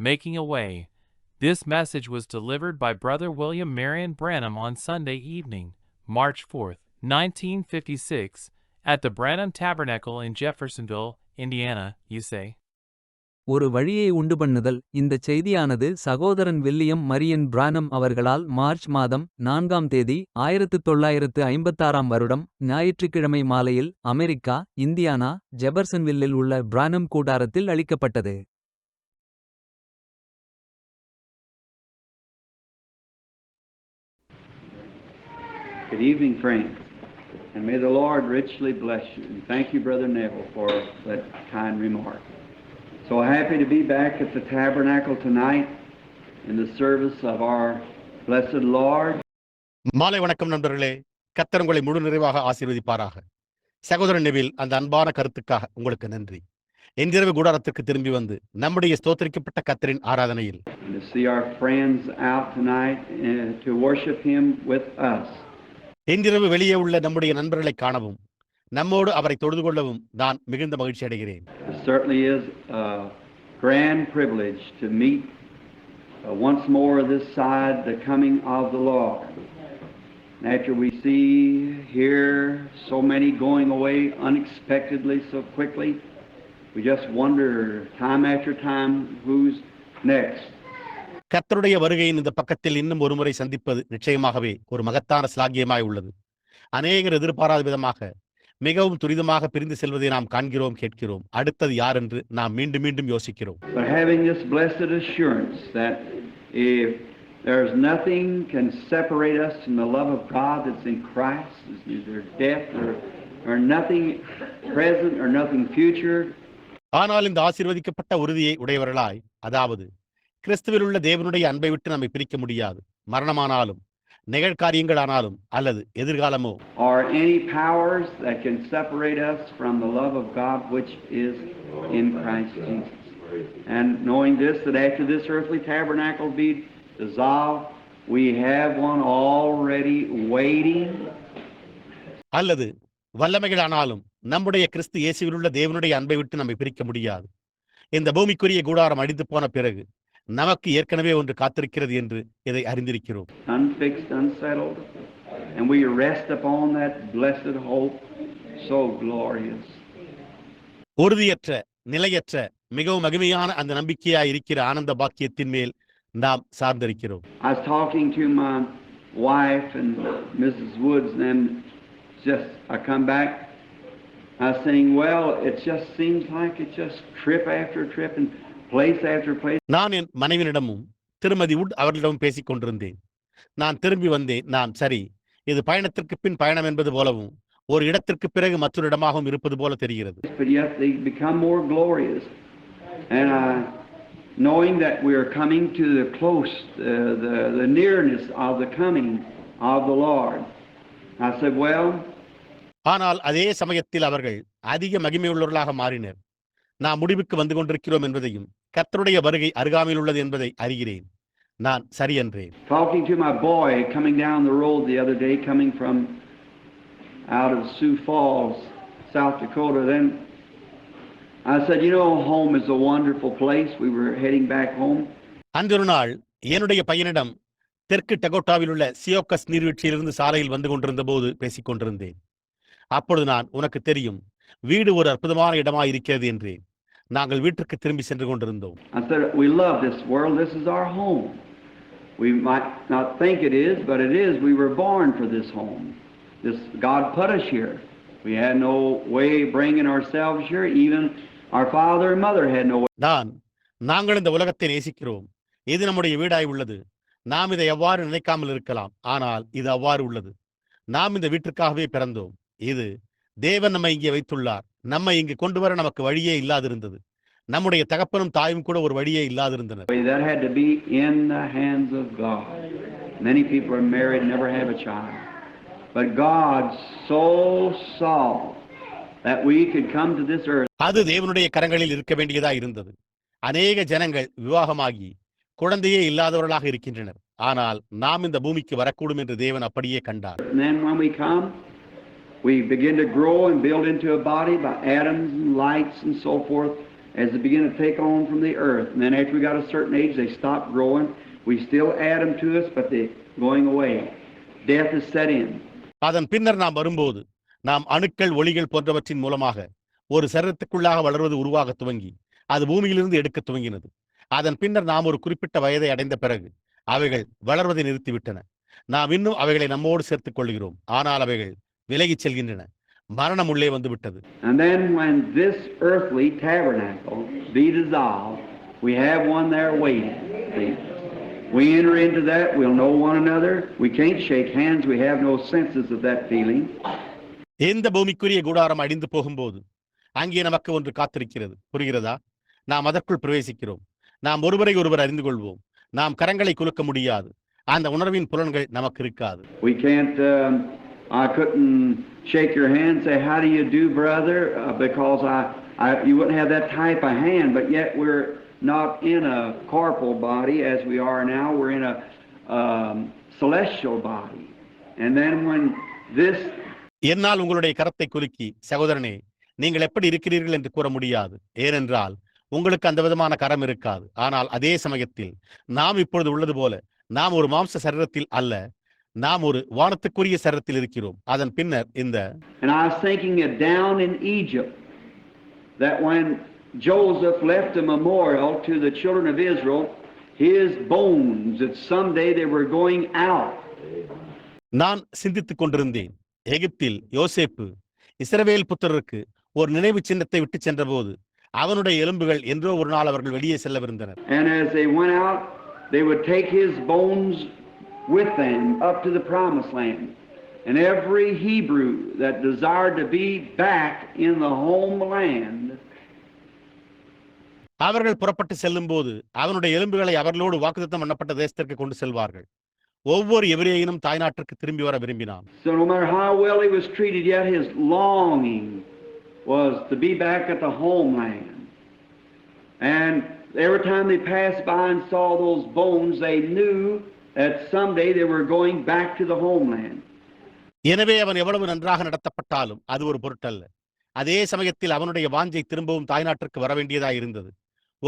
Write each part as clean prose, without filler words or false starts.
Making a Way. This message was delivered by Brother William Marion Branham on Sunday evening, March 4th, 1956, at the Branham Tabernacle in Jeffersonville, Indiana, USA. ஒரு வழியை உண்டுபண்ணுதல். இந்தச் செய்தியானது சகோதரன் William Marian பிரானம் அவர்களால் March மாதம் 4ஆம் தேதி 1956ஆம் வருடம் ஞாயிற்றுக்கிழமை மாலையில் அமெரிக்கா, இந்தியானா, ஜெபர்சன்வில்லில் உள்ள பிரானம் கூடாரத்தில் அளிக்கப்பட்டது. Good evening, friends, and may the Lord richly bless you. And thank you, Brother Neville, for that kind remark. So happy to be back at the tabernacle tonight in the service of our blessed Lord. மாலை வணக்கம் நண்பர்களே, கர்த்தர் உங்களை முழு நிறைவாக ஆசீர்வதிப்பாராக. சகோதரன் Neville, அந்த அன்பான கருத்துக்காக உங்களுக்கு நன்றி. இன்றிரவு கூடாரத்திற்கு திரும்பி வந்து நம்முடைய ஸ்தோத்திரிக்கப்பட்ட கர்த்தரின் ஆராதனையில் To see our friends out tonight to worship Him with us. இன்றிரவு வெளியே உள்ள நம்முடைய நண்பர்களை காணவும் நம்மோடு அவரை தொழுது கொள்ளவும் நான் மிகுந்த மகிழ்ச்சி அடைகிறேன். It certainly is a grand privilege to meet once more this side the coming of the Lord. And after we see, hear so many going away unexpectedly so quickly, we just wonder time after time who's next. கர்த்தருடைய வருகையின் இந்த பக்கத்தில் இன்னும் ஒரு முறை சந்திப்பது நிச்சயமாகவே ஒரு மகத்தான ஸ்லாகியமாய் உள்ளது. அநேகர் எதிர்பாராத விதமாக மிகவும் துரிதமாக பிரிந்து செல்வதை நாம் காண்கிறோம், கேட்கிறோம். அடுத்தது யார் என்று நாம் மீண்டும் மீண்டும் யோசிக்கிறோம். But having this blessed assurance that if there's nothing can separate us from the love of God that's in Christ, neither death or nothing present or nothing future. ஆனால் இந்த ஆசீர்வதிக்கப்பட்ட உறுதியை உடையவர்களாய், அதாவது கிறிஸ்துவில் உள்ள தேவனுடைய அன்பை விட்டு நம்மை பிரிக்க முடியாது. மரணமானாலும் நிகழ்காரியங்களானாலும் அல்லது எதிர்காலமோ or any powers that can separate us from the love of God which is in Christ Jesus. And knowing this, that after this earthly tabernacle be dissolved, we have one already waiting. அல்லது வல்லமைகளானாலும் நம்முடைய கிறிஸ்து இயேசுவில் உள்ள தேவனுடைய அன்பை விட்டு நம்மை பிரிக்க முடியாது. இந்த பூமிக்குரிய கூடாரம் அடித்து போன பிறகு நமக்கு ஏற்கனவே ஒன்று காத்திருக்கிறது என்று இதை அறிந்திருக்கிறோம். Unfixed, unsettled, and we rest upon that blessed hope, so glorious. உறுதியற்ற, நிலையற்ற, மிகவும் மகிமையான அந்த நம்பிக்கையாய் இருக்கிற ஆனந்த பாக்கியத்தின் மேல் நாம் சார்ந்திருக்கிறோம். I was talking to my wife and Mrs. Woods, and then I come back. I was saying, well, it just seems like it's just trip after trip and place after place. நான் என் மனைவியிடமும் திருமதி would அவர்களிடமும் பேசிக் கொண்டிருந்தேன். நான் திரும்பி வந்தேன். நான் சரி, இது பயணத்திற்கு பின் பயணம் என்பது போலவும் ஒரு இடத்திற்கு பிறகு மற்றொரு இடமாகவும் இருப்பது போல தெரிகிறது. But yet they become more glorious. And knowing that we are coming to the close, the nearness of the coming of the Lord. I said, well. ஆனால் அதே சமயத்தில் அவர்கள் அதிக மகிமையுள்ளவர்களாக மாறினர். நாம் முடிவுக்கு வந்து கொண்டிருக்கிறோம் என்பதையும் கர்த்தருடைய வருகை அருகாமையில் உள்ளது என்பதை அறிகிறேன். நான் சரி என்றேன். Talking to my boy coming down the road the other day, coming from out of Sioux Falls, South Dakota, then I said, you know, home is a wonderful place. We were heading back home. அன்றொரு நாள் என்னுடைய பையனிடம் தெற்கு டகோட்டாவில் உள்ள சியோக்கஸ் நீர்வீழ்ச்சியிலிருந்து சாலையில் வந்து கொண்டிருந்த போது பேசிக் கொண்டிருந்தேன். அப்பொழுது நான், உனக்கு தெரியும், வீடு ஒரு அற்புதமான இடமாய் இருக்கிறது என்றேன். நாங்கள் வீட்டிற்கு திரும்பி சென்று கொண்டிருந்தோம். I said, we love this world. This is our home. We might not think it is, but it is. We were born for this home. This God put us here. We had no way bringing ourselves here. Even our father and mother had no way. நாங்கள் இந்த உலகத்தை நேசிக்கிறோம். இது நம்முடைய வீடாய் உள்ளது. நாம் இதை எவ்வாறு நினைக்காமல் இருக்கலாம். ஆனால் இது அவ்வாறு உள்ளது. நாம் இந்த வீட்டிற்காகவே பிறந்தோம். இது தேவன் நம்மை இங்கே வைத்துள்ளார். நம்மை இங்கு கொண்டு வர நமக்கு வழியே இல்லாதிருந்தது. நம்முடைய தகப்பனும் தாயும் கூட ஒரு வழியே இல்லாதிருந்தனர். That had to be in the hands of God. Many people are married, never have a child. But God so saw that we could come to this earth. அது தேவனுடைய கரங்களில் இருக்க வேண்டியதா இருந்தது. அநேக ஜனங்கள் விவாகமாகி குழந்தையே இல்லாதவர்களாக இருக்கின்றனர். ஆனால் நாம் இந்த பூமிக்கு வரக்கூடும் என்று தேவன் அப்படியே கண்டார். And then when we come, we begin to grow and build into a body by atoms and lights and so forth. as they begin to take on from the earth. And then after we got a certain age, they stop growing. We still add them to us, but they're going away. Death is set in. அதன் பின்னர் நாம் வரும்போது நாம் அணுக்கள் ஒளிகள் போன்றவற்றின் மூலமாக ஒரு சரீரத்துக்குள்ளாக வளர்வது உருவாக துவங்கி அது பூமியிலிருந்து எடுக்க துவங்கினது. அதன் பின்னர் நாம் ஒரு குறிப்பிட்ட வயதை அடைந்த பிறகு அவைகள் வளர்வதை நிறுத்திவிட்டன. நாம் இன்னும் அவைகளை நம்மோடு சேர்த்துக் கொள்கிறோம், ஆனால் அவைகள் விலகிச் செல்கின்றன. மரணம் உள்ளே வந்து விட்டது. And then when this earthly tabernacle be dissolved, we have one there waiting. See? We enter into that, we'll know one another. We can't shake hands, we have no senses of that feeling. இந்த பூமிக்குரிய கூடாரம் அடிந்து போகும்போது அங்கே நமக்கு ஒன்று காத்திருக்கிறது. புரிகிறதா? நாம் அதற்குள் பிரவேசிக்கிறோம். நாம் ஒருவரை ஒருவர் அறிந்து கொள்வோம். நாம் கரங்களை குலுக்க முடியாது. அந்த உணர்வின் புலன்கள் நமக்கு இருக்காது. We can't I couldn't shake your hand and say, how do you do, brother? Because you wouldn't have that type of hand, but yet we're not in a corporal body as we are now. We're in a celestial body. And then when this... என்னால் உங்களுடைய கரத்தை குலுக்கி, சகோதரனே, நீங்கள் எப்படி இருக்கிறீர்கள் என்று கூற முடியாது. ஏனென்றால் உங்களுக்கு அந்த விதமான கரம் இருக்காது. ஆனால் அதே சமயத்தில் நாம் இப்பொழுது உள்ளது போல நாம் ஒரு மாம்ச சரீரத்தில் அல்ல, நாம் ஒரு வானத்துக்குரிய சரீரத்தில் இருக்கிறோம். அதன் பின்னர் இந்த And I was thinking it down in Egypt that when Joseph left a memorial to the children of Israel, his bones, that someday they were going out. நான் சிந்தித்துக் கொண்டிருந்தேன். எகிப்தில் யோசேப்பு இஸ்ரவேல் புத்திரருக்கு ஒரு நினைவு சின்னத்தை விட்டு சென்றபோது அவனுடைய எலும்புகள் என்றோ ஒரு நாள் அவர்கள் வெளியே செல்லவிருந்தனர். And as they went out, they would take his bones with them up to the promised land. And every Hebrew that desired to be back in the homeland, அவர்கள் புறப்பட்டு செல்லும் போது அவனுடைய எலும்புகளை அவர்களோடு வாக்குத்தத்தம் பண்ணப்பட்ட தேசத்திற்கு கொண்டு செல்வார்கள். ஒவ்வொரு எபிரேயனும் தாய்நாட்டிற்கு திரும்பி வர விரும்பினான். So no matter how well he was treated, yet his longing was to be back at the homeland. And every time they passed by and saw those bones, they knew that someday they were going back to the homeland. எனவே அவன் எவ்வளவு நன்றாக நடத்தப்பட்டாலும் அது ஒரு பொருட்டல்ல. அதே சமயத்தில் அவனுடைய வாஞ்சை திரும்பவும் தாய்நாட்டிற்கு வர வேண்டியதாக இருந்தது.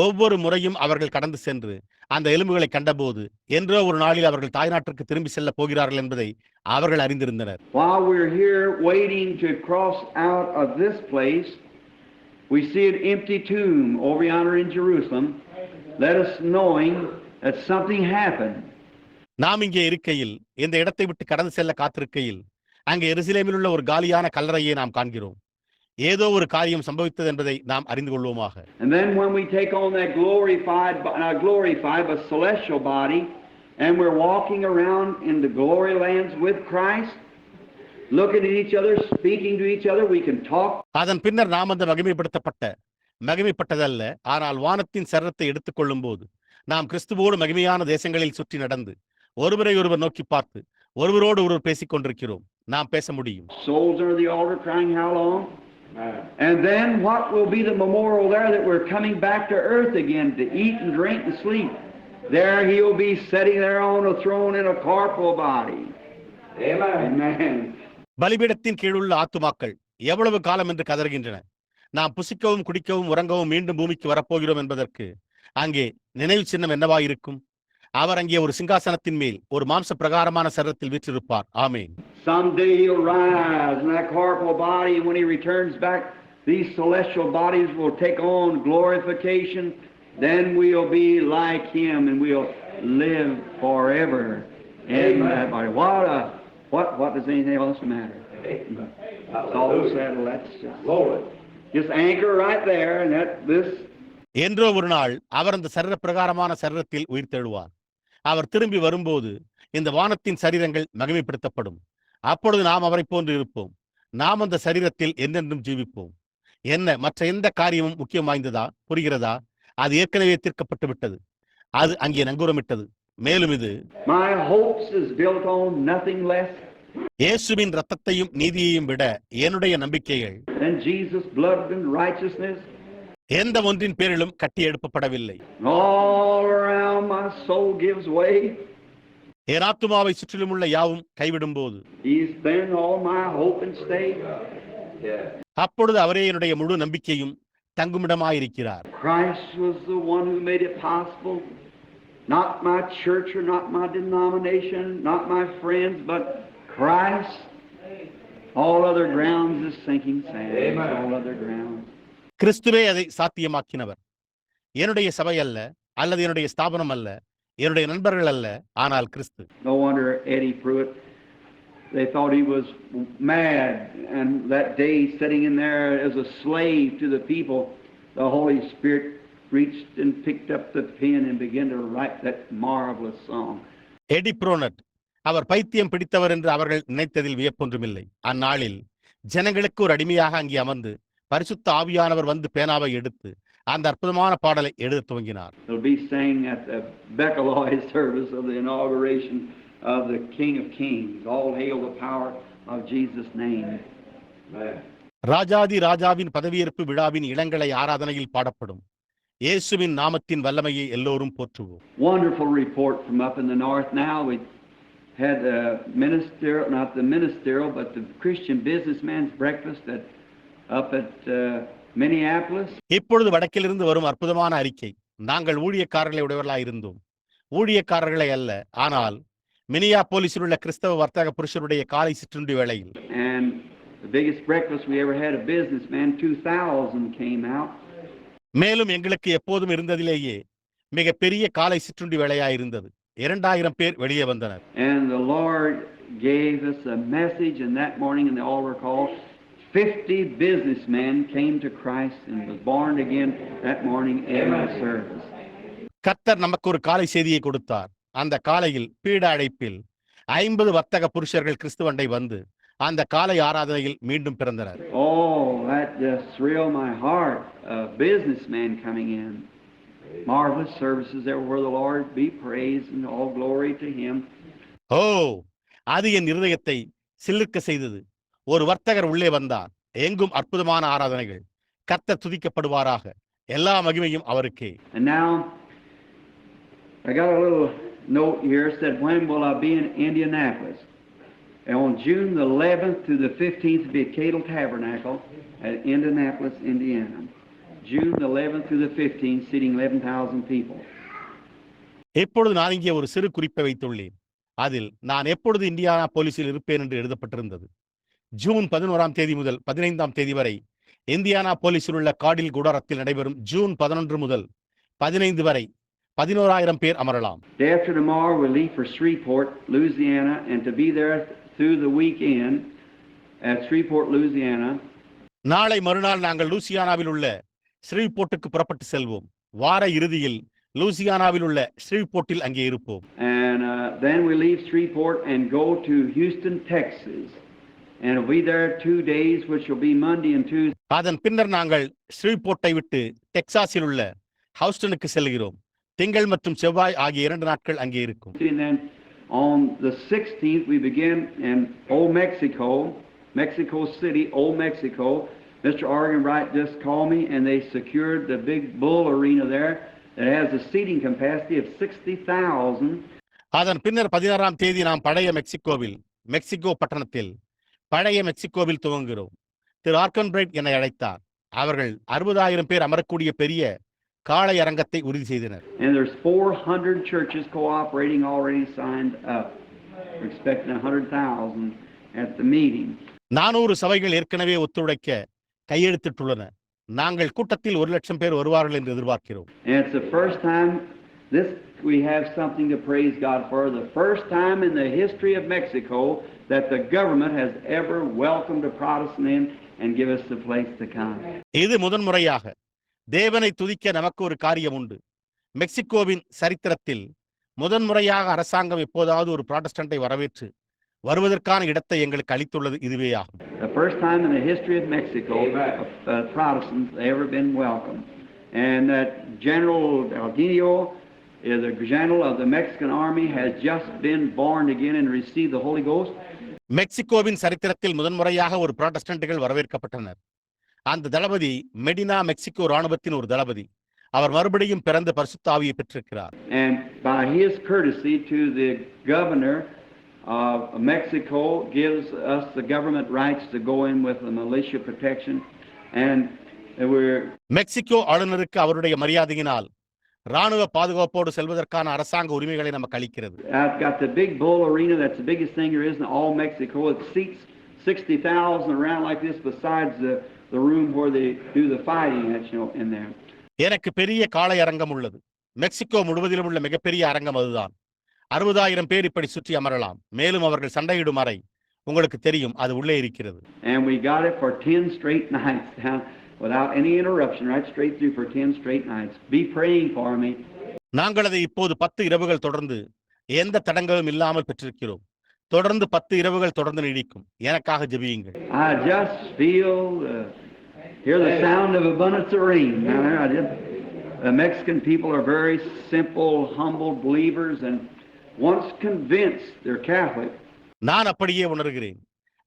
ஒவ்வொரு முறையும் அவர்கள் கடந்து சென்று அந்த எலும்புகளை கண்டபோது என்றோ ஒரு நாளில் அவர்கள் தாய்நாட்டிற்கு திரும்பி செல்ல போகிறார்கள் என்பதை அவர்கள் அறிந்திருந்தனர். While we're here waiting to cross out of this place, we see an empty tomb over yonder in Jerusalem. Let us knowing that something happened. நாம் இங்கே இருக்கையில், இந்த இடத்தை விட்டு கடந்து செல்ல காத்திருக்கையில், அங்கே எருசலேமில் உள்ள ஒரு காலியான கல்லறையை நாம் காண்கிறோம். ஏதோ ஒரு காரியம் சம்பவித்தது என்பதை நாம் அறிந்து கொள்வோமாக. And then when we take on that glorified but celestial body, and we're walking around in the glory lands with Christ, looking at each other, speaking to each other, we can talk. அதன் பின்னர் நாம் அந்த மகிமைப்பட்டதல்ல, ஆனால் வானத்தின் சரீரத்தை எடுத்துக் கொள்ளும் போது நாம் கிறிஸ்துவோடு மகிமையான தேசங்களில் சுற்றி நடந்து ஒருவரை ஒருவர் நோக்கி பார்த்து ஒருவரோடு ஒருவர் பேசிக் கொண்டிருக்கிறோம். நாம் பேச முடியும். Souls under the altar crying, how long? And then what will be the memorial there that we're coming back to earth again to eat and drink and sleep? There he'll be sitting there on a throne in a corporal body. Amen. பலிபீடத்தின் கீழுள்ள ஆத்துமாக்கள் எவ்வளவு காலம் என்று கதறுகின்றன. நாம் புசிக்கவும் குடிக்கவும் உறங்கவும் மீண்டும் பூமிக்கு வரப்போகிறோம் என்பதற்கு அங்கே நினைவு சின்னம் என்னவாயிருக்கும்? அவர் அங்கே ஒரு சிங்காசனத்தின் மேல் ஒரு மாம்ச பிரகாரமான சரீரத்தில் வீற்றிருப்பார். ஆமென். Someday he'll rise in that corporal body, and when he returns back, these celestial bodies will take on glorification. Then we'll be like him, and we'll live forever in that body. What does anything else matter? It's all settled. That's just anchor right there, and this. என்றோ ஒரு நாள் அவர் அந்த சரீர பிரகாரமான சரீரத்தில் உயிர் தெழுவார். அவர் திரும்பி வரும்போது இந்த வானத்தின் சரீரங்கள் மகிமைப்படுத்தப்படும். அப்பொழுது நாம் அவரை போன்று இருப்போம். நாம் அந்த சரீரத்தில் என்றென்றும் ஜீவிப்போம். என்ன மற்ற எந்த காரியமும் முக்கியம் வாய்ந்ததா? புரிகிறதா? அது ஏற்கனவே தீர்க்கப்பட்டு விட்டது. அது அங்கே நங்கூரமிட்டது. மேலும் இது My hopes is built on nothing less இயேசுவின் இரத்தத்தையும் நீதியையும் விட என்னுடைய நம்பிக்கைகள் than Jesus' blood and righteousness. எந்த ஒன்றின் பேரிலும் கட்டி எழுப்பப்படவில்லை. All around my soul gives way. என் ஆத்துமாவை சுற்றிலும் உள்ள யாவும் கைவிடும் போது He's been all my hope and stay. அப்பொழுது அவரே என்னுடைய முழு நம்பிக்கையும் தங்குமிடமாயிருக்கிறார். Christ was the one who made it possible. Not my church or not my denomination, not my friends, but Christ. All other grounds is sinking sand. All other grounds. கிறிஸ்துவே அதை சாத்தியமாக்கினவர். என்னுடைய சபை அல்ல, அல்லது என்னுடைய ஸ்தாபனம் அல்ல, என்னுடைய நண்பர்கள் அல்ல, ஆனால் கிறிஸ்து. No wonder Eddie Pruitt, they thought he was mad, and that day sitting in there as a slave to the people, the Holy Spirit reached and picked up the pen and began to write that marvelous song. Eddie புரோனட் அவர் பைத்தியம் பிடித்தவர் என்று அவர்கள் நினைத்ததில் வியப்பொன்றுமில்லை. அந்நாளில் ஜனங்களுக்கு ஒரு அடிமையாக அங்கே அமர்ந்து பரிசுத்த ஆவியானவர் வந்து பேனாவை எடுத்து அந்த அற்புதமான பாடலை எழுத துவங்கினார். It'll be sang at the Bekaloi service of the inauguration of the King of Kings. All hail the power of Jesus' name. ராஜாதி ராஜாவின் பதவியேற்பு விழாவின் இளங்கலை ஆராதனையில் பாடப்படும் இயேசுவின் நாமத்தின் வல்லமையை எல்லோரும் போற்றுவோம். Wonderful report from up in the north. Now we had a ministerial, not the ministerial, but the Christian businessman's breakfast up at Minneapolis. இப்பொழுது வடக்கிலிருந்து வரும் அற்புதமான அறிக்கை. நாங்கள் ஊழியக்காரர்களை உடையவர்களாக இருந்தோம். ஊழியக்காரர்களை அல்ல, ஆனால் மினியாபோலிஸில் உள்ள கிறிஸ்தவ வர்த்தக புருஷருடைய காலை சிற்றுண்டி வேளையில். And the biggest breakfast we ever had a businessman, 2,000 came out. மேலும் எங்களுக்கு எப்போதும் இருந்ததிலேயே மிக பெரிய காலை சிற்றுண்டி வேளையாய் இருந்தது. 2000 பேர் வெளியே வந்தனர். And the Lord gave us a message, and that morning in the altar call 50 businessmen came to Christ and was born again that morning in the service. கர்த்தர் நமக்கு ஒரு காலை செய்தியை கொடுத்தார். அந்த காலையில் பீட அழைப்பில் 50 வர்த்தக புருஷர்கள் கிறிஸ்துவண்டை வந்து அந்த காலை ஆராதனையில் மீண்டும் பிறந்தனர். Oh, that just thrilled my heart. A businessman coming in. Marvelous services everywhere. The Lord be praised and all glory to Him. ஓ, அது என் இருதயத்தை சிலிர்க்க செய்தது. ஒரு வர்த்தகர் உள்ளே வந்தார். எங்கும் அற்புதமான ஆராதனைகள். கர்த்தர் துதிக்கப்படுவாராக. எல்லா மகிமையும் அவருக்கே. And now I got a little note here said, when will I be in Indianapolis? And on June the 11th to the 15th be at Cadle Tabernacle at Indianapolis, Indiana. June the 11th to the 15th, seating 11,000 people. எப்பொழுது நான் இங்கே ஒரு சிறு குறிப்பை வைத்துள்ளேன். அதில் நான் எப்பொழுது இந்தியானா போலீஸில் இருப்பேன் என்று எழுதப்பட்டிருந்தது. ஜூன் 11ஆம் தேதி முதல் 15ஆம் தேதி வரை இந்தியானா போலீஸில் உள்ள காடில் குடாரத்தில் நடைபெறும். ஜூன் 11 முதல் 15 வரை 11,000 பேர் அமரலாம். Day after tomorrow we'll leave for Shreveport, Louisiana, and to be there through the weekend at Shreveport, Louisiana. நாளை மறுநாள் நாங்கள் லூசியானாவில் உள்ள ஸ்ரீபோர்ட்டுக்கு புறப்பட்டு செல்வோம். வார இறுதியில் லூசியானாவில் உள்ள ஸ்ரீபோர்ட்டில் அங்கே இருப்போம். And then we leave Shreveport and go to Houston, Texas. And we'll be there 2 days, which will be Monday and Tuesday. அதன் பின்னர் நாங்கள் ஸ்ரீபோர்ட்டை விட்டு டெக்சாஸில் உள்ள ஹவுஸ்டனுக்கு செல்கிறோம். திங்கள் மற்றும் செவ்வாய் ஆகிய 2 நாட்கள் அங்கே இருக்கும். And then on the 16th we begin in Old Mexico, Mexico City, Old Mexico. Mr. Oregon Wright just called me, and they secured the big bull arena there that has a seating capacity of 60,000. அதன் பின்னர் 16ஆம் தேதி நாம் பழைய மெக்சிகோவில், Mexico பட்டணத்தில் பழைய மெக்சிகோவில் துவங்குகிறோம். திரு organ bright என்னை அழைத்தார். அவர்கள் 60,000 பேர் அமரக்கூடிய பெரிய காளை அரங்கத்தை உறுதி செய்தனர். And there's 400 churches cooperating already signed up. We're expecting 100,000 at the meeting. 400 சபைகள் ஏற்கனவே ஒத்துழைக்க கையெழுத்திட்டுள்ளன. நாங்கள் கூட்டத்தில் 1,00,000 பேர் வருவார்கள் என்று எதிர்பார்க்கிறோம். And it's the first time we have something to praise God for. The first time in the history of Mexico that the government has ever welcomed a Protestant in and give us the place to come. இது முதன்முறையாக தேவனை துதிக்க நமக்கு ஒரு காரியம் உண்டு. மெக்சிகோவின் சரித்திரத்தில் முதன்முறையாக அரசாங்கம் எப்போதாவது ஒரு புராட்டஸ்டன்ட்டை வரவேற்று வருவதற்கான இடத்தை எங்களுக்கு அளித்துள்ளது இதுவே ஆகும். The first time in the history of Mexico Protestants ever been welcomed. And that General Aldinio, the general of the Mexican army, has just been born again and received the Holy Ghost. மெக்சிகோவின் சரித்திரத்தில் முதன்முறையாக ஒரு புராட்டஸ்டன்ட்டுகள் வரவேற்கப்பட்டனர். அந்த தளபதி மெடினா Mexico ராணுவத்தின் ஒரு தளபதி. அவர் மறுபடியும் பிறந்த பரிசுத்த ஆவியை பெற்றிருக்கிறார். And by his courtesy to the governor of Mexico gives us the government rights to go in with the militia protection, and we're Mexico ஆளுநருக்கு அவருடைய மரியாதையினால் ராணுவ பாதுகாப்போடு செல்வதற்கான அரசாங்க உரிமைகளை நமக்கு அளிக்கிறது. I've got the big bull arena. That's the biggest thing there is in all Mexico. It seats 60,000 around like this, besides the room where they do the fighting. That's in there. எனக்கு பெரிய காளை அரங்கம் உள்ளது. Mexico முழுவதிலும் உள்ள மிகப்பெரிய அரங்கம் அதுதான். 60,000 பேர் இப்படி சுற்றி அமரலாம். மேலும் அவர்கள் சண்டையிடும் அறை உங்களுக்கு தெரியும், அது உள்ளே இருக்கிறது. And we got it for 10 straight nights without any interruption, right straight through for 10 straight nights. Be praying for me. நாங்கள் அதை இப்போது 10 இரவுகள் தொடர்ந்து எந்த தடங்களும் இல்லாமல் பெற்றிருக்கிறோம். தொடர்ந்து 10 இரவுகள் தொடர்ந்து நீடிக்கும். எனக்காக ஜெபியுங்கள். I just feel hear the sound of abundance of rain. The Mexican people are very simple, humble believers, and once convinced they're Catholic. நான் அப்படியே உணர்கிறேன்.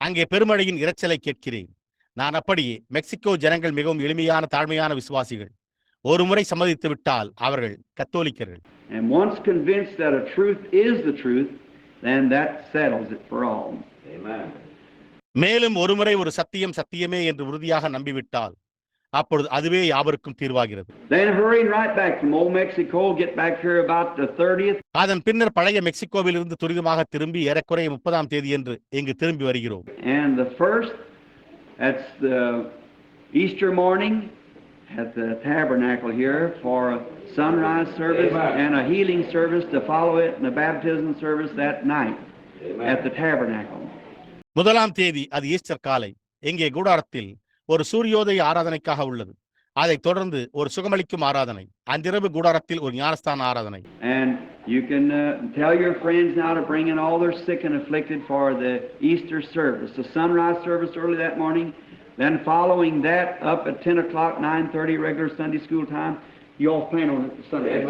அங்கே பெருமழையின் இரைச்சலை கேட்கிறேன். நான் அப்படியே மெக்சிகோ ஜனங்கள் மிகவும் எளிமையான தாழ்மையான விசுவாசிகள். ஒரு முறை சம்மதித்து விட்டால் அவர்கள் கத்தோலிக்கர்கள். And once convinced that a truth is the truth, then that settles it for all. Amen. மேலும் ஒருமுறை ஒரு சத்தியம் சத்தியமே என்று உறுதியாக நம்பிவிட்டால் அப்பொழுது அதுவே யாவருக்கும் தீர்வாகிறது. Then hurrying right back from old Mexico, get back here about the 30th. அதன் பின்னர் பழைய மெக்சிகோவில் இருந்து துரிதமாக திரும்பி ஏறக்குறைய 30ஆம் தேதி என்று இங்கு திரும்பி வருகிறோம். And the first, that's the Easter morning at the tabernacle here for a sunrise service. Amen. And a healing service to follow it, and a baptism service that night. Amen. At the tabernacle. முதலாம் தேதி அது Easter காலை இங்கே கூடாரத்தில் ஒரு சூரியோதய ஆராதனைக்காக உள்ளது. அதைத் தொடர்ந்து ஒரு சுகமளிக்கும் ஆராதனை, அன்றிரவு கூடாரத்தில் ஒரு ஞானஸ்தான ஆராதனை. And you can tell your friends now to bring in all their sick and afflicted for the Easter service, the sunrise service early that morning. Then following that, up at 10 o'clock, 9:30 regular Sunday school time, you all plan on Sunday.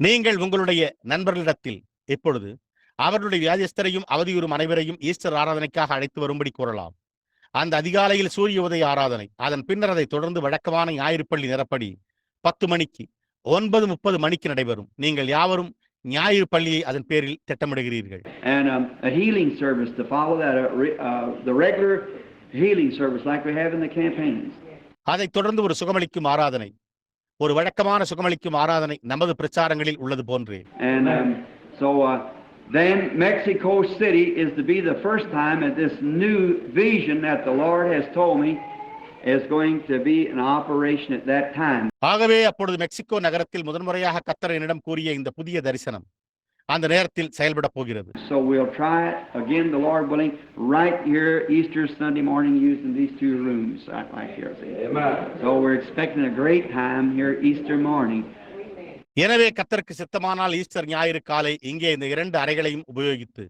நீங்கள் உங்களுடைய நண்பர்களிடத்தில் இப்பொழுது அவர்களுடைய வியாதிஸ்தரையும் அவதியுறும் அனைவரையும் Easter ஆராதனைக்காக அழைத்து வரும்படி கூறலாம். அந்த அதிகாலையில் சூரிய உதய ஆராதனை, அதன் பின்னர் அதை தொடர்ந்து வழக்கமான ஞாயிறு பள்ளி நிறப்படி 10 மணிக்கு 9:30 மணிக்கு நடைபெறும். நீங்கள் யாவரும் ஞாயிறு பள்ளியை அதன் பேரில் திட்டமிடுகிறீர்கள். And a healing service to follow that, the regular healing service like we have in the campaigns. அதைத் தொடர்ந்து ஒரு சுகமளிக்கும் ஆராதனை, ஒரு வழக்கமான சுகமளிக்கும் ஆராதனை நமது பிரச்சாரங்களில் உள்ளது போன்றே. And so then Mexico City is to be the first time that this new vision that the Lord has told me is going to be in operation at that time. ஆகவே அப்பொழுது மெக்சிகோ நகரத்தில் முதன்முறையாக கர்த்தர் என்னிடம் கூறிய இந்த புதிய தரிசனம் அந்த நேரத்தில் செயல்பட போகிறது. So we'll try it again, the Lord willing, right here Easter Sunday morning using these 2 rooms right here. Amen. So we're expecting a great time here Easter morning. எனவே கர்த்தருக்கு சித்தமானால் ஈஸ்டர் ஞாயிறு காலை இங்கே இந்த 2 அறைகளையும் உபயோகித்து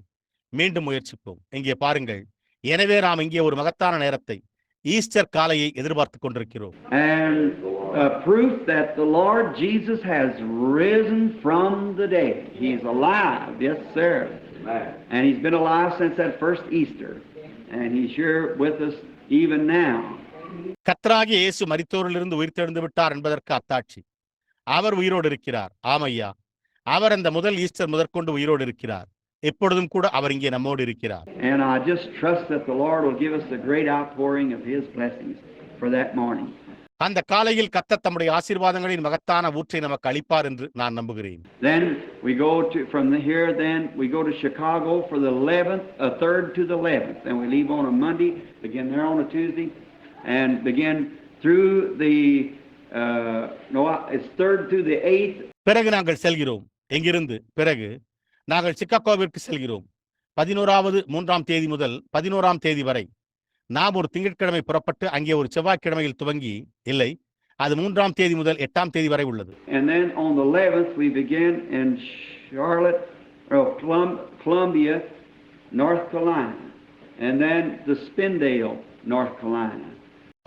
மீண்டும் முயற்சிப்போம். இங்கே பாருங்கள். எனவே நாம் இங்கே ஒரு மகத்தான நேரத்தை, ஈஸ்டர் காலையை எதிர்பார்த்துக் கொண்டிருக்கிறோம். And proof that the Lord Jesus has risen from the dead. He's alive. Yes, sir. And he's been alive since that first Easter. And he's here with us even now. கர்த்தராகிய இயேசு மரித்தோரிலிருந்து உயிர்த்தெழுந்து விட்டார் என்பதற்கு அத்தாட்சி. அவர் உயிரோடு இருக்கிறார். ஆமையா, அவர் அந்த முதல் ஈஸ்டர் முதற்கொண்டு உயிரோடு இருக்கிறார். எப்பொழுதும் கூட அவர் இங்கே நம்மோடு இருக்கிறார். And I just trust that the Lord will give us the great outpouring of his blessings for that morning. அந்த காலையில் கர்த்தர் தம்முடைய ஆசீர்வாதங்களின் மகத்தான ஊற்றை நமக்கு அளிப்பார் என்று நான் நம்புகிறேன். Then we go to here, then we go to Chicago for the 11th, 3rd to the 11th. Then we leave on a Monday, begin there on a Tuesday, and begin through the it's 3rd to the 8th. பிறகு நாங்கள் செல்கிறோம். எங்கிருந்து பிறகு நாங்கள் சிக்காகோவிற்கு செல்கிறோம். 11வது 3ஆம் தேதி முதல் 11ஆம் தேதி வரை. நாம் ஒரு திங்கட்கிழமை புறப்பட்டு அங்கே ஒரு செவ்வாய்க்கிழமையில் துவங்கி, இல்லை, அது 3ஆம் தேதி முதல் 8ஆம் தேதி வரை உள்ளது. And then on the 11th we begin in Charlotte, Columbia, North Carolina, and then the Spindale, North Carolina.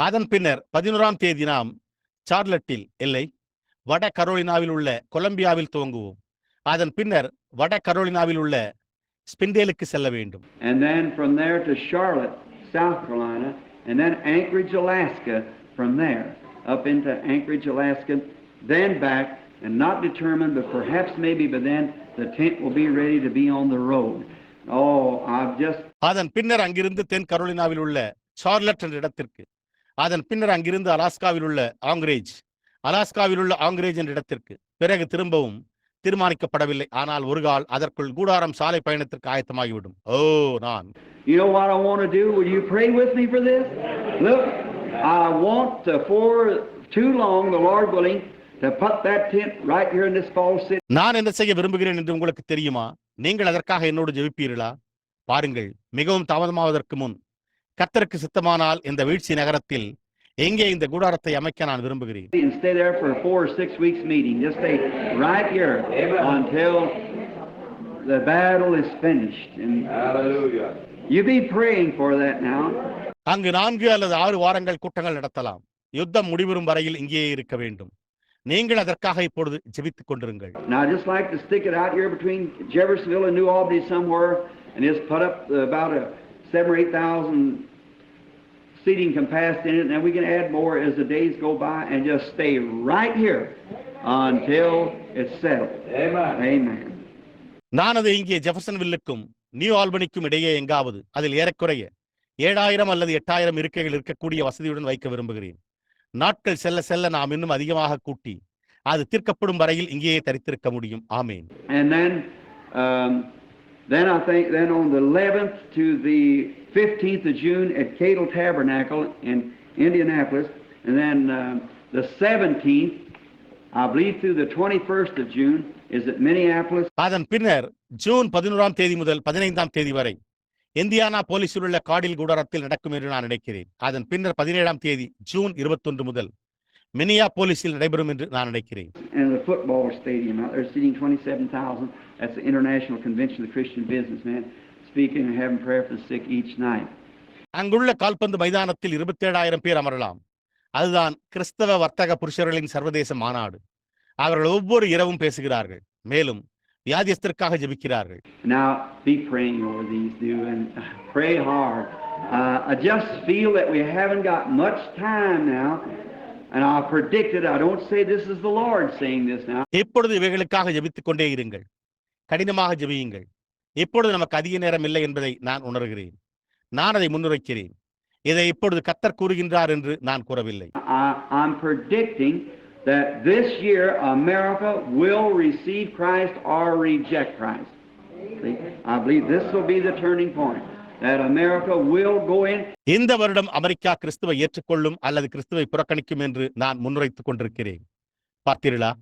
அதன் பின்னர் 11ஆம் தேதி நாம் சார்லட்டில், இல்லை, வட கரோலினாவில் உள்ள கொலம்பியாவில் துவங்குவோம். அதன் பின்னர் வட கரோலினாவில் உள்ள ஸ்பிண்டேலுக்கு செல்ல வேண்டும். And then from there to Charlotte, South Carolina, and then Anchorage, Alaska from there, up into Anchorage, Alaska, then back, and not determined, but perhaps maybe, but then the tent will be ready to be on the road. Oh, I've just... அதன் பின்னர் அங்கிருந்து தென் கரோலினாவில் உள்ள சார்லட் என்ற இடத்திற்கு, அதன் பின்னர் அங்கிருந்து அலாஸ்காவில் உள்ள ஆங்கிரேஜ் என்ற இடத்திற்கு பிறகு திரும்பவும் தீர்மானிக்கப்படவில்லை. ஆனால் ஒரு கால் அதற்குள் கூடாரம் சாலை பயணத்திற்கு ஆயத்தமாகிவிடும். நான் You know what I want to do? Will you pray with me for this? Look, I want to, for too long, the Lord willing, to put that tent right here in this false city. நான் என்ன செய்ய விரும்புகிறேன் என்று உங்களுக்கு தெரியுமா? நீங்கள் அதற்காக என்னோடு ஜெபிப்பீர்களா? பாருங்கள், மிகவும் தாமதமாவதற்கு முன் கர்த்தருக்கு சித்தமானால் இந்த வீழ்ச்சி நகரத்தில் எங்கே இந்த கூடாரத்தை அமைக்க நான் விரும்புகிறேன். And stay there for 4 or 6 weeks meeting. Just stay right here until the battle is finished. And hallelujah. You be praying for that now. அங்கு 4 அல்லது 6 வாரங்கள் கூட்டங்கள் நடத்தலாம். யுத்தம் முடிவுறும் வரையில் இங்கேயே இருக்க வேண்டும். நீங்கள் அதற்காக இப்பொழுது ஜெபித்துக் கொண்டிருங்கள். Now I just like to stick it out here between Jeffersonville and New Albany somewhere and just put up about a 7 or 8,000 seating capacity in it, and then we can add more as the days go by and just stay right here until it's settled. Amen. Amen. நான் அதை இங்கே ஜெஃபர்சன்வில்லுக்கும் new ஆல்பனிக்கும் இடையே எங்காவது அதில் ஏறக்குறைய 7,000 அல்லது 8,000 இருக்கைகள் இருக்கக்கூடிய வசதியுடன் வைக்க விரும்புகிறேன். நாட்கள் செல்ல செல்ல நாம் இன்னும் அதிகமாக கூட்டி அது தீர்க்கப்படும் வரையில் இங்கேயே தரித்திருக்க முடியும். ஆமேன். And then I think then on the 11th to the 15th of June at Cadle Tabernacle in Indianapolis, and then the 17th, I believe through the 21st of June is at Minneapolis. அதன் பின்னர் June 11ஆம் தேதி முதல் 15ஆம் தேதி வரை Indiana போலிஸில் உள்ள காடில் கூடாரத்தில் நடக்கும் என்று நான் நினைக்கிறேன். அதன் பின்னர் 17ஆம் தேதி ஜூன் 21 முதல் மினியாபோலிஸில் நடைபெறும் என்று நான் நினைக்கிறேன். And the football stadium out there seating 27,000. That's the International Convention of the Christian Businessmen, speaking and having prayer for the sick each night. அங்குள்ள கால்பந்து மைதானத்தில் 27,000 பேர் அமரலாம். அதுதான் கிறிஸ்தவ வர்த்தக புருஷர்களின் சர்வதேச மாநாடு. அவர்கள் ஒவ்வொரு இரவும் பேசுகிறார்கள், மேலும் வியாதியஸ்தருக்காக ஜெபிக்கிறார்கள். Now be praying over these, do, and pray hard. I just feel that we haven't got much time now, and I predicted. I don't say this is the Lord saying this now. இப்பொழுது இவைகளுக்காக ஜெபித்துக் கொண்டே இருங்கள், கடினமாக ஜெபியுங்கள். இப்பொழுது நமக்கு அதிக நேரம் இல்லை என்பதை நான் உணர்கிறேன். நான் அதை முன்னுரைக்கிறேன். இதை இப்பொழுது கர்த்தர் கூறுகின்றார் என்று நான் கூறவில்லை. I'm predicting that this year America will receive Christ or reject Christ. See? I believe this will be the turning point, that America will go in. இந்த வருடம் அமெரிக்கா கிறிஸ்துவை ஏற்றுக்கொள்ளும் அல்லது கிறிஸ்துவை புறக்கணிக்கும் என்று நான் முன்னுரைத்துக் கொண்டிருக்கிறேன். பார்த்தீர்களா,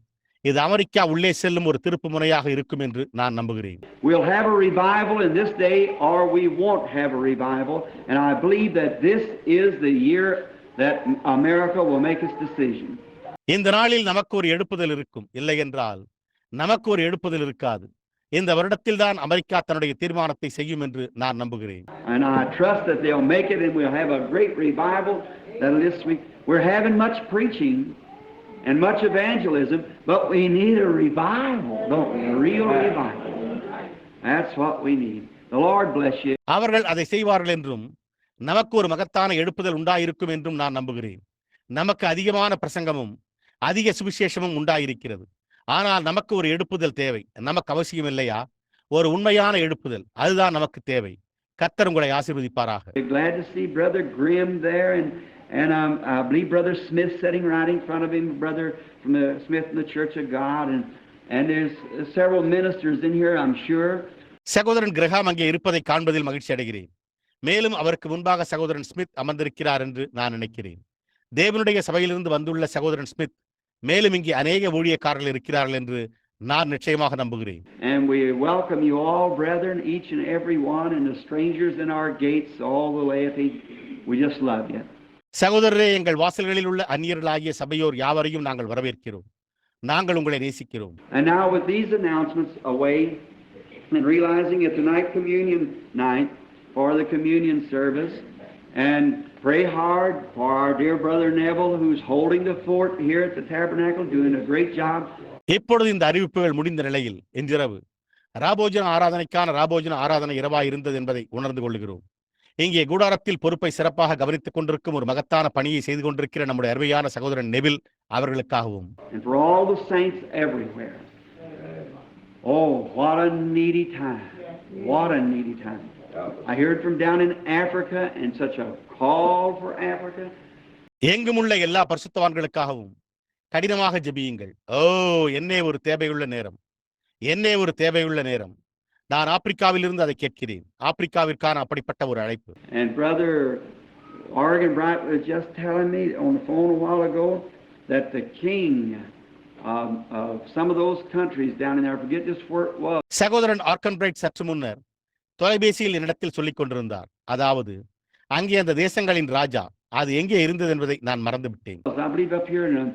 இது அமெரிக்கா உள்ளே செல்லும் ஒரு திருப்பு முனையாக இருக்கும் என்று நான் நம்புகிறேன். We'll have a revival in this day or we won't have a revival, and I believe that this is the year that America will make its decision. இந்த நாளில் நமக்கு ஒரு எழுப்புதல் இருக்கும், இல்லை என்றால் நமக்கு ஒரு எழுப்புதல் இருக்காது. இந்த வருடத்தில் தான் அமெரிக்கா தன்னுடைய தீர்மானத்தை செய்யும் என்று நான் நம்புகிறேன். And I trust that they'll make it and we'll have a great revival that'll this week. We're having much preaching and much evangelism, but we need a revival, don't we? A real revival. That's what we need. The Lord bless you. அவர்கள் அதை செய்வார்கள் என்றும் நமக்கு ஒரு மகத்தான எழுப்புதல் உண்டாயிருக்கும் என்றும் நான் நம்புகிறேன். நமக்கு அதிகமான பிரசங்கமும் அதிக சுவிசேஷமும் உண்டாயிருக்கிறது. ஆனால் நமக்கு ஒரு எழுப்புதல் தேவை. நமக்கு அவசியம் இல்லையா? ஒரு உண்மையான எழுப்புதல், அதுதான் நமக்கு தேவை. கர்த்தர் உங்களை ஆசீர்வதிப்பாராக. Glad to see Brother Grimm there, and I believe Brother Smith sitting right in front of him, brother from the Smith in the Church of God, and there's several ministers in here, I'm sure. சகோதரன் Graham அங்கே இருப்பதை காண்பதில் மகிழ்ச்சி அடைகிறேன். மேலும் அவருக்கு முன்பாக சகோதரன் ஸ்மித் அமர்ந்திருக்கிறார் என்று நான் நினைக்கிறேன். தேவனுடைய சபையிலிருந்து வந்துள்ள சகோதரன் ஸ்மித், மேலும் இங்கே அநேக ஊழியக்காரர்கள் இருக்கிறார்கள் என்று நான் நிச்சயமாக நம்புகிறேன். And we welcome you all, brethren, each and every one, and the strangers in our gates, all the laity. We just love you. சகோதரரே, எங்கள் வாசல்களில் உள்ள அந்நியர்களாகிய சபையோர் யாவரையும் நாங்கள் வரவேற்கிறோம். நாங்கள் உங்களை நேசிக்கிறோம். And now with these announcements away, and realizing it's tonight communion night for the communion service, and pray hard for our dear brother Neville, who's holding the fort here at the tabernacle, doing a great job. இப்பொழுது இந்த அறிவிப்புகள் முடிந்த நிலையில் இன்றிரவு ராபோஜன ஆராதனை இரவாய் இருந்தது என்பதை உணர்ந்து கொள்கிறோம். இங்கே கூடாரத்தில் பொறுப்பை சிறப்பாக கவனித்துக் கொண்டிருக்கும் ஒரு மகத்தான பணியை செய்து கொண்டிருக்கிற நம்முடைய அருமையான சகோதரன் Neville அவர்களுக்காகவும், and for all the saints everywhere. Oh, what a needy time. What a needy time. I heard from down in Africa, and such a call for Africa. எங்குமுள்ள எல்லா பரிசுத்தவான்களுக்காகவும் கடினமாக ஜெபியுங்கள். ஓ, என்னே ஒரு தேவையுள்ள நேரம், என்னே ஒரு தேவையுள்ள நேரம். நான் ஆப்பிரிக்காவில் இருந்து அதை கேட்கிறேன். ஆப்பிரிக்காவிற்கான அப்படிப்பட்ட ஒரு அழைப்பு. And Brother Oregon Bright was just telling me on the phone a while ago that the king of some of those countries down in there, I forget just where it was. சகோதரன் organ bright சற்று முன்னர் தொலைபேசியில் என்னிடத்தில் சொல்லிக் கொண்டிருந்தார். அதாவது அங்கே அந்த தேசங்களின் ராஜா அது எங்கே இருந்தது என்பதை நான் மறந்துவிட்டேன். I believe up here in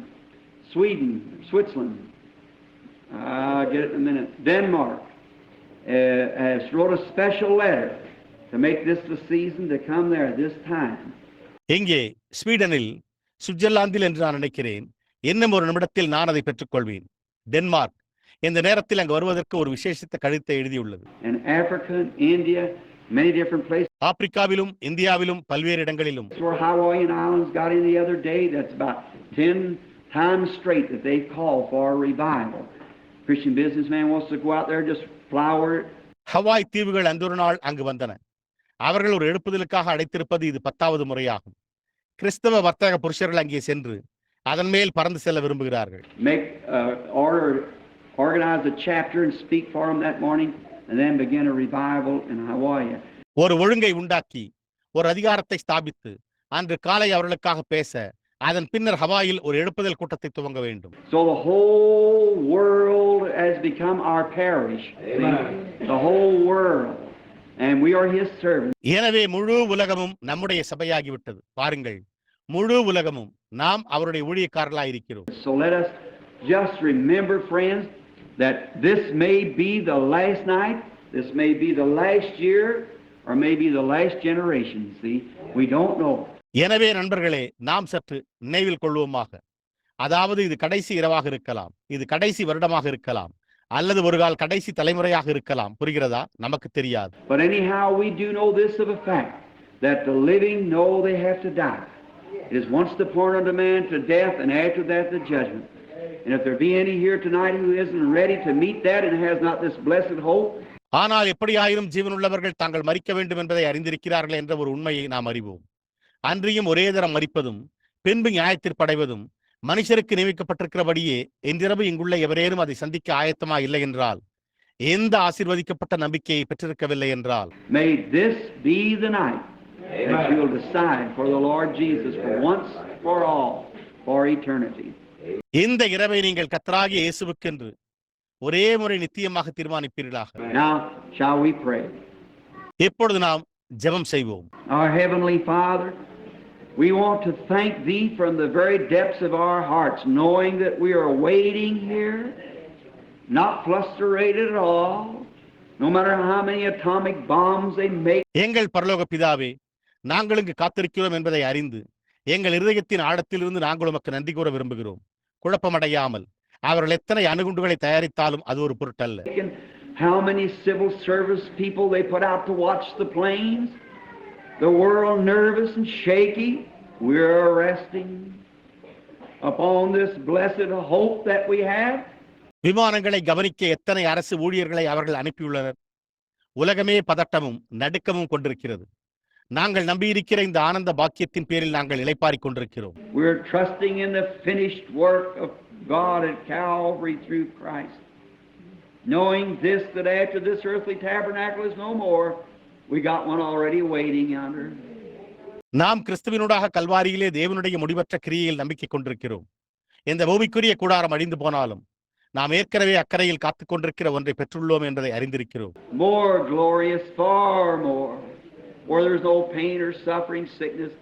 Sweden, Switzerland. I'll get it in a minute. Denmark has wrote a special letter to make this the season to come there this time. எங்கே? ஸ்வீடனில், சுவிட்சர்லாந்தில் என்று நான் நினைக்கிறேன். இன்னும் ஒரு நிமிடத்தில் நான் அதை பெற்றுக்கொள்வேன். டென்மார்க் இந்த நேரத்தில் அங்கு வருவதற்கு ஒரு விசேஷித்த கடிதத்தை எழுதியுள்ளது. And Africa, India, many different places. ஆப்பிரிக்காவிலும் இந்தியாவிலும் பல்வேறு இடங்களிலும். Where Hawaiian Islands got in the other day, that's about 10 times straight that they call for a revival. Christian businessman wants to go out there just flower. Hawaii தீவுகள் அன்றொரு நாள் அங்கு வந்தன. அவர்கள் ஒரு எழுப்புதலுக்காக அழைத்திருப்பது இது 10வது முறையாகும். கிறிஸ்தவ வர்த்தக புருஷர்கள் அங்கே சென்று அதன் மேல் பறந்து செல்ல விரும்புகிறார்கள். Organize a chapter and speak for them that morning and then begin a revival in Hawaii. ஒரு ஒழுங்கை உண்டாக்கி ஒரு அதிகாரத்தை ஸ்தாபித்து அன்று காலை அவர்களுக்காக பேச அதன் பின்னர் ஹவாயில் ஒரு எழுப்புதல் கூட்டத்தை துவங்க வேண்டும். So the whole world has become our parish. The whole world. And we are his servants. எனவே முழு உலகமும் நம்முடைய சபையாகிவிட்டது. பாருங்கள், முழு உலகமும் நாம் அவருடைய ஊழியக்காரர்களாய் இருக்கிறோம். So let us just remember, friends, that this may be the last night, this may be the last year, or maybe the last generation. See, we don't know. எனவே நண்பர்களே, நாம் சற்று நினைவில் கொள்வோமாக. அதாவது இது கடைசி இரவாக இருக்கலாம், இது கடைசி வருடமாக இருக்கலாம், அல்லது ஒரு கால் கடைசி தலைமுறையாக இருக்கலாம். புரிகிறதா? நமக்கு தெரியாது. But anyhow, we do know this of a fact, that the living know they have to die. It is once appointed unto man to death, and after that the judgment. And if there be any here tonight who isn't ready to meet that and has not this blessed hope. ஆனால் எப்படியாயினும் ஜீவனுள்ளவர்கள் தாங்கள் மரிக்க வேண்டும் என்பதை அறிந்திருக்கிறார்கள் என்ற ஒரு உண்மையை நாம் அறிவோம். அன்றியும் ஒரே தரம் மரிப்பதும் பின்பு நியாயத்தீர்ப்படைவதும் மனுஷருக்கு நியமிக்கப்பட்டிருக்கிறபடியே இன்றிரவு இங்குள்ள எவரேனும் அதை சந்திக்க ஆயத்தமா இல்லை என்றால், எந்த ஆசீர்வதிக்கப்பட்ட நம்பிக்கையை பெற்றிருக்கவில்லை என்றால், May this be the night that you will decide for the Lord Jesus for once for all for eternity. இந்த இரவை நீங்கள் கர்த்தராகிய இயேசுவுக்கென்று ஒரே முறை நித்தியமாக தீர்மானிப்பீர்களாக. Now shall we pray? இப்பொழுது நாம் ஜெபம் செய்வோம். Our heavenly Father, we want to thank thee from the very depths of our hearts, knowing that we are waiting here, not frustrated at all, no matter how many atomic bombs they make. எங்கள் பரலோக பிதாவே, நாங்கள் இங்கு காத்திருக்கிறோம் என்பதை அறிந்து எங்கள் இருதயத்தின் ஆழத்திலிருந்து நாங்கள் உமக்கு நன்றி கூற விரும்புகிறோம். குழப்பமடையாமல் அவர்கள் எத்தனை அணுகுண்டுகளை தயாரித்தாலும் அது ஒரு பொருட்டல்ல. How many civil service people they put out to watch the planes? The world nervous and shaky. We're resting upon this blessed hope that we have. விமானங்களை கவனிக்க எத்தனை அரசு ஊழியர்களை அவர்கள் அனுப்பியுள்ளனர். உலகமே பதட்டமும் நடுக்கமும் கொண்டிருக்கிறது. நாங்கள் நம்பியிருக்கிற இந்த ஆனந்த பாக்கியத்தின் பேரில் நாங்கள் இளைப்பாறிக் கொண்டிருக்கிறோம். We're trusting in the finished work of God at Calvary through Christ. Knowing this, that after this earthly tabernacle is no more, we got one already waiting yonder. நாம் கிறிஸ்துவினூடாக கல்வாரியிலே தேவனுடைய முடிவற்ற கிரியையில் நம்பிக்கை கொண்டிருக்கிறோம். இந்த பூமிக்குரிய கூடாரம் அழிந்து போனாலும் நாம் ஏற்கனவே அக்கறையில் காத்துக் கொண்டிருக்கிற ஒன்றை பெற்றுள்ளோம் என்பதை அறிந்திருக்கிறோம். More glorious, far more, where there's no pain or suffering, sickness,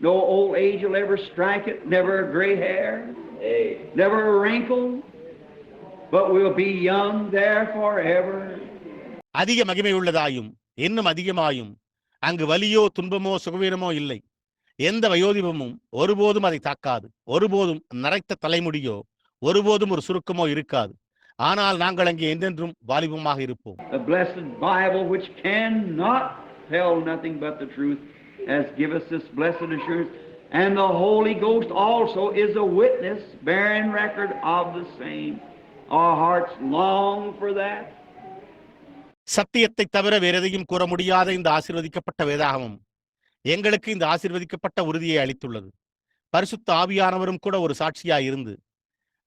no old age will ever strike it, never a gray hair, never a wrinkle, but we'll be young there forever. அதிக மகிமை உள்ளதாயும் இன்னும் அதிகமாயும் அங்கு வலியோ துன்பமோ சுகவீனமோ இல்லை. எந்த வயோதிபமும் ஒருபோதும் அதை தாக்காது. ஒருபோதும் நரைத்த தலைமுடியோ ஒருபோதும் ஒரு சுருக்கமோ இருக்காது. ஆனால் நாங்கள் அங்கே என்றென்றும் வாலிபமாக இருப்போம். The blessed Bible, which cannot tell nothing but the truth, has given us this blessed assurance, and the Holy Ghost also is a witness bearing record of the same. Our hearts long for that. சத்தியத்தை தவிர வேற எதையும் கூற முடியாத இந்த ஆசீர்வதிக்கப்பட்ட வேதாகமம் எங்களுக்கு இந்த ஆசீர்வதிக்கப்பட்ட உறுதியை அளித்துள்ளது. பரிசுத்த ஆவியானவரும் கூட ஒரு சாட்சியாய் இருந்து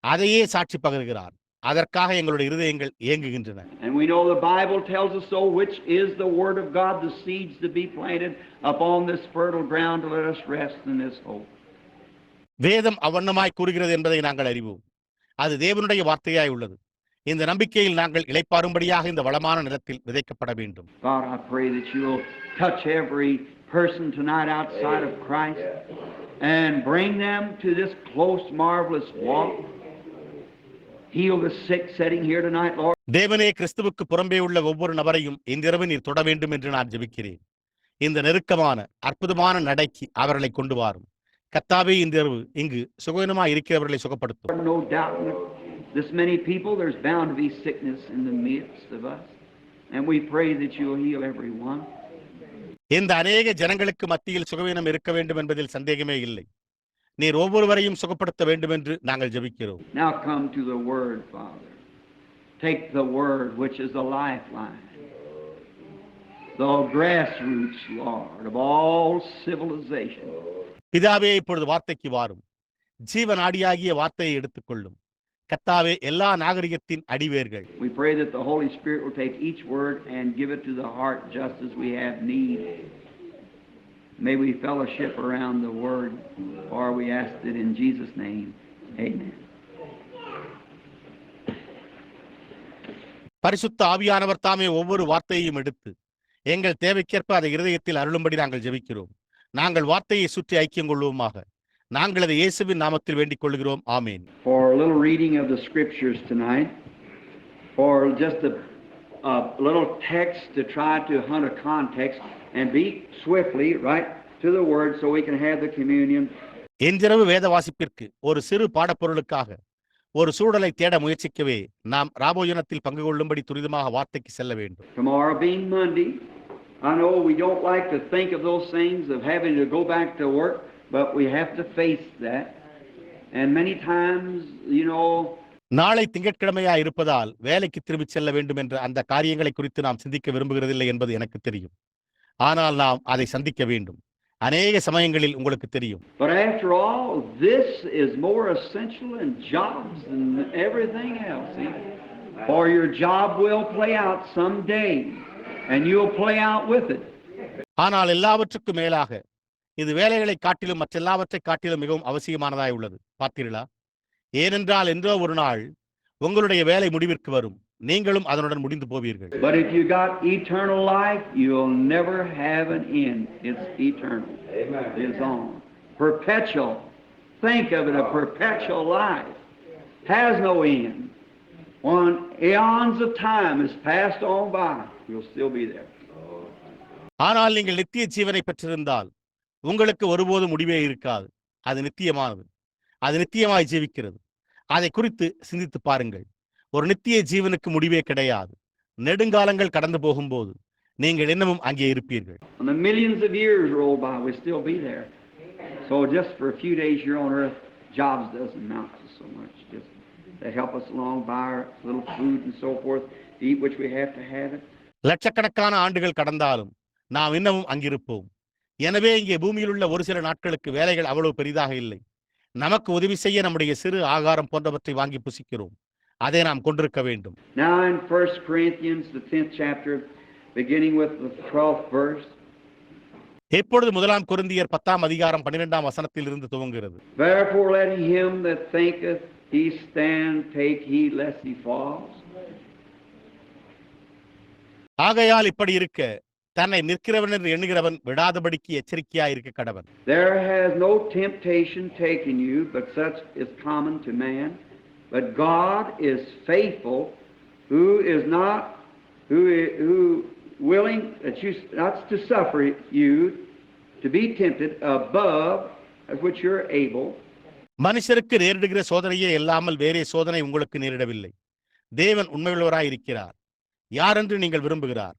அதையே சாட்சி பகர்கிறார். அதற்காக எங்களுடைய இருதயங்கள் ஏங்குகின்றன. And we know the Bible tells us so, which is the word of God, the seeds to be planted upon this fertile ground to let us rest in this hope. வேதம் அவ்வண்ணமாய் கூறுகிறது என்பதை நாங்கள் அறிவோம். அது தேவனுடைய வார்த்தையாய் உள்ளது. இந்த நம்பிக்கையில் நாங்கள் இளைப்பாறும்படியாக இந்த வளமான நிலத்தில் விதைக்கப்பட வேண்டும். God, I pray that you will touch every person tonight outside of Christ and bring them to this close, marvelous walk. Heal the sick sitting here tonight, Lord. தேவனே, கிறிஸ்துவுக்கு புறம்பே உள்ள ஒவ்வொரு நபரையும் இன்றிரவு நீர் தொட வேண்டும் என்று நான் ஜெபிக்கிறேன். இந்த நெருக்கமான அற்புதமான நடைக்கு அவர்களை கொண்டு வாரும். கர்த்தாவே, இன்றிரவு இங்கு சுகவீனமாய் இருக்கிறவர்களை சுகப்படுத்தும். No doubt this many people, there's bound to be sickness in the midst of us. And we pray that you will heal everyone. இந்த அநேக ஜனங்களுக்கு மத்தியில் சுகவீனம் இருக்க வேண்டும் என்பதில் சந்தேகமே இல்லை. நீர் ஒவ்வொருவரையும் சுகப்படுத்த வேண்டும் என்று நாங்கள் ஜெபிக்கிறோம். Now come to the word, Father. Take the word, which is the lifeline, the grassroots, Lord, of all civilization. பிதாவே, இப்பொழுது வார்த்தைக்கு வாரும். ஜீவநாடியாகிய வார்த்தையை எடுத்துக்கொள்ளும். கர்த்தாவே, எல்லா நாகரிகத்தின் அடிவேர்கள். We pray that the Holy Spirit will take each word and give it to the heart just as we have need. May we fellowship around the word, for we ask it in Jesus' name. Amen. பரிசுத்த ஆவியானவர் தாமே ஒவ்வொரு வார்த்தையையும் எடுத்து எங்கள் தேவைக்கேற்ப அதை இருதயத்தில் அருளும்படி நாங்கள் ஜெபிக்கிறோம். நாங்கள் வார்த்தையை சுற்றி ஐக்கியம் கொள்வோமாக. நாங்கள் அதை இயேசுவின் நாமத்தில் வேண்டிக் கொள்கிறோம். ஆமென். For a little reading of the scriptures tonight, for just a little text to try to hunt a context and be swiftly right to the word so we can have the communion. இன்றிரவு வேத வாசிப்பிற்கு ஒரு சிறு பாடப்பொருளுக்காக ஒரு சூழலை தேட முயற்சிக்கவே நாம் ராபோஜனத்தில் பங்கு கொள்ளும்படி துரிதமாக வார்த்தைக்கு செல்ல வேண்டும். Tomorrow being Monday, I know we don't like to think of those things of having to go back to work, but we have to face that. And many times, you know, நாளை திங்கட்கிழமையா இருப்பதால் வேலைக்கு திரும்பிச் செல்ல வேண்டும் என்ற அந்த காரியங்களை குறித்து நாம் சிந்திக்க விரும்புகிறதில்லை என்பது எனக்கு தெரியும். ஆனால் நாம் அதை சந்திக்க வேண்டும். அநேக சமயங்களில் உங்களுக்கு தெரியும். But after all, this is more essential in jobs than everything else. See? For your job will play out someday, and you'll play out with it. ஆனால் எல்லாவற்றுக்கும் மேலாக இது வேலைகளை காட்டிலும் மற்றெல்லாவற்றை காட்டிலும் மிகவும் அவசியமானதாய் உள்ளது. பார்த்தீர்களா? ஏனென்றால் என்றோ ஒரு நாள் உங்களுடைய வேலை முடிவிற்கு வரும். நீங்களும் அதனுடன் முடிந்து போவீர்கள். But if you got eternal life, you'll never have an end. It's eternal. Amen. It's on. Perpetual. Think of it, a perpetual life has no end. When eons of time is passed on by, you'll still be there. ஆனால் நீங்கள் நித்திய ஜீவனை பெற்றிருந்தால் உங்களுக்கு ஒருபோதும் முடிவே இருக்காது. அது நித்தியமானது. அது நித்தியமாய் ஜீவிக்கிறது. அதை குறித்து சிந்தித்து பாருங்கள். ஒரு நித்திய ஜீவனுக்கு முடிவே கிடையாது. நெடுங்காலங்கள் கடந்து போகும்போது நீங்கள் இன்னமும் அங்கே இருப்பீர்கள். The millions of years roll by, we'll still be there. So just for a few days here on earth, jobs doesn't amount to so much. Just they help us along, buy our little food and so forth, to eat which we have to have it. லட்சக்கணக்கான ஆண்டுகள் கடந்தாலும் நாம் இன்னமும் அங்கிருப்போம். எனவே இங்கே பூமியில் உள்ள ஒரு சில நாட்களுக்கு வேலைகள் அவ்வளவு பெரிதாக இல்லை. நமக்கு உதவி செய்ய நம்முடைய சிறு ஆகாரம் போன்றவற்றை வாங்கி புசிக்கிறோம். அதை நாம் கொண்டிருக்க வேண்டும். Now in 1 Corinthians, the 10th chapter, beginning with the 12th verse. இப்பொழுது 1 கொரிந்தியர் 10ஆம் அதிகாரம் 12ஆம் வசனத்தில் இருந்து துவங்குகிறது. Therefore let him that thinketh he stand take heed lest he falls. ஆகையால் இப்படி இருக்க தன்னை நிற்கிறவன் என்று எண்ணுகிறவன் விடாதபடிக்கு எச்சரிக்கையாய் இருக்க கடவன். There has no temptation taken you, but such is common to man. But God is faithful, who willing that you not to suffer you to be tempted above which you're able. மனுஷருக்கு நேரிடுகிற சோதனையே இல்லாமல் வேறே சோதனை உங்களுக்கு நேரிடவில்லை. தேவன் உண்மையுள்ளவராய் இருக்கிறார். யாரென்று நீங்கள் விரும்புகிறார்?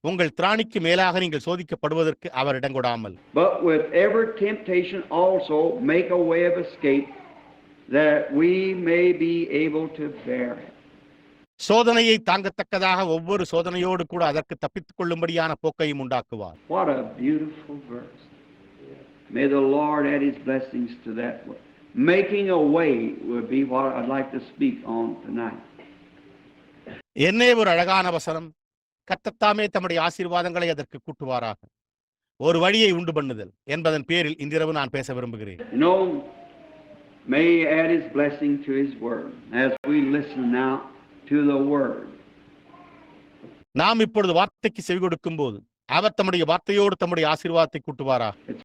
உங்கள் திராணிக்கு மேலாக நீங்கள் சோதிக்கப்படுவதற்கு அவர் இடங்கொடாமல். But with every temptation also make a way of escape, that we may be able to bear it. சோதனையை தாங்கத்தக்கதாக ஒவ்வொரு சோதனையோடு கூட அதற்கு தப்பித்துக் கொள்ளும்படியான போக்கையும் உண்டாக்குவார். What a beautiful verse. May the Lord add His blessings to that. Making a way would be what I'd like to speak on tonight. என்னே ஒரு அழகான வசனம். கர்த்தத்தாமே தம்முடைய ஆசீர்வாதங்களை அதற்கு கூட்டுவாராக. ஒரு வழியை உண்டு பண்ணுதல் என்பதன் பேரில் இன்றிரவு நான் பேச விரும்புகிறேன். May He add His blessing to His word as we listen now to the word. நாம் இப்பொழுது வார்த்தைக்கு செவி கொடுக்கும் போது அவர் தம்முடைய வார்த்தையோடு தம்முடைய ஆசீர்வாதத்தை கூட்டுவாராக. It's